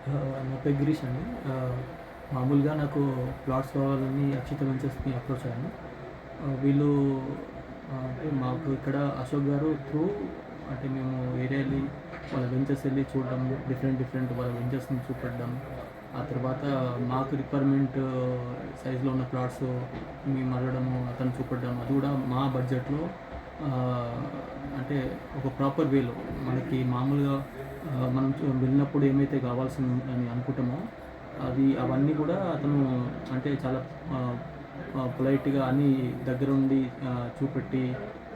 నా పేరు గిరీష్ అండి. మామూలుగా నాకు ప్లాట్స్ కావాలని అక్షిత వెంచర్స్‌ని అప్రోచ్ అయ్యాను. వీళ్ళు అంటే మాకు ఇక్కడ అశోక్ గారు త్రూ అంటే మేము ఏరియా ఎళ్ళి వాళ్ళ వెంచర్స్ ఎళ్ళి చూడడం, డిఫరెంట్ వాళ్ళ వెంచర్స్‌ని చూపెట్టడం. ఆ తర్వాత మాకు రిక్వైర్మెంట్ సైజ్‌లో ఉన్న ప్లాట్స్ మేము అడగడము, అతను చూపెట్టడం. అది కూడా మా బడ్జెట్‌లో అంటే ఒక ప్రాపర్ వేలో మనకి మామూలుగా మనం వెళ్ళినప్పుడు ఏమైతే కావాల్సిందని అనుకుంటామో అవన్నీ కూడా అతను అంటే చాలా పొలైట్‌గా అన్నీ దగ్గరుండి చూపెట్టి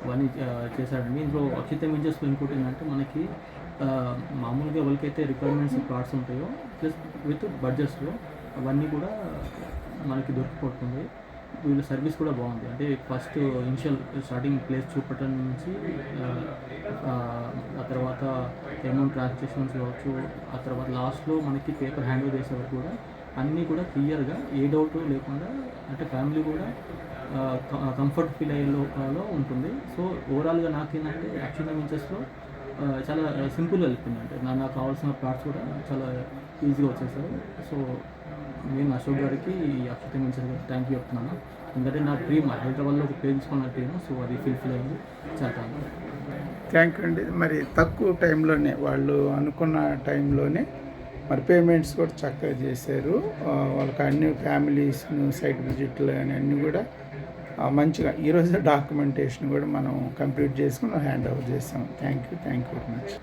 అవన్నీ చేశాడండి. ఇందులో అక్షిత వెంచర్స్‌లో ఇంకోటేంటంటే మనకి మామూలుగా ఎవరికైతే రిక్వైర్మెంట్స్ ప్లాట్స్ ఉంటాయో ప్లస్ విత్ బడ్జెట్స్‌లో అవన్నీ కూడా మనకి దొరికిపోతుంది. వీళ్ళ సర్వీస్ కూడా బాగుంది. అంటే ఫస్ట్ ఇనిషియల్ స్టార్టింగ్ ప్లేస్ చూపెట్టడం నుంచి ఆ తర్వాత అమౌంట్ ట్రాన్సాక్షన్స్ కావచ్చు, ఆ తర్వాత లాస్ట్‌లో మనకి పేపర్ హ్యాండ్ ఓవర్ చేసే వరకు కూడా అన్నీ కూడా క్లియర్‌గా ఏ డౌట్ లేకుండా అంటే ఫ్యామిలీ కూడా కంఫర్ట్ ఫీల్ అయ్యే లోపల ఉంటుంది. సో ఓవరాల్‌గా నాకేంటంటే అక్షిత వెంచర్స్‌లో చాలా సింపుల్‌గా వెళ్ళిపోయింది. అంటే నాకు కావాల్సిన ప్లాట్స్ కూడా చాలా ఈజీగా వచ్చేసాయి. సో నేను అశోక్ గారికి అక్షిత వెంచర్స్ గారికి థ్యాంక్ యూ చెప్తున్నాను. ఎందుకంటే నా డ్రీమ్ హైదరాబాద్లో ఒక ప్లేస్ తీసుకున్న డ్రీమ్. సో అది ఫుల్‌ఫిల్ అయింది. చాలా థ్యాంక్ యూ. థ్యాంక్ యూ అండి. మరి తక్కువ టైంలోనే వాళ్ళు అనుకున్న టైంలోనే మరి పేమెంట్స్ కూడా చక్కగా చేశారు. వాళ్ళకి అన్ని ఫ్యామిలీస్ను సైట్ విజిట్లు అని అన్నీ కూడా మంచిగా ఈరోజు డాక్యుమెంటేషన్ కూడా మనం కంప్లీట్ చేసుకుని హ్యాండ్ ఓవర్ చేసాం. Thank you very much.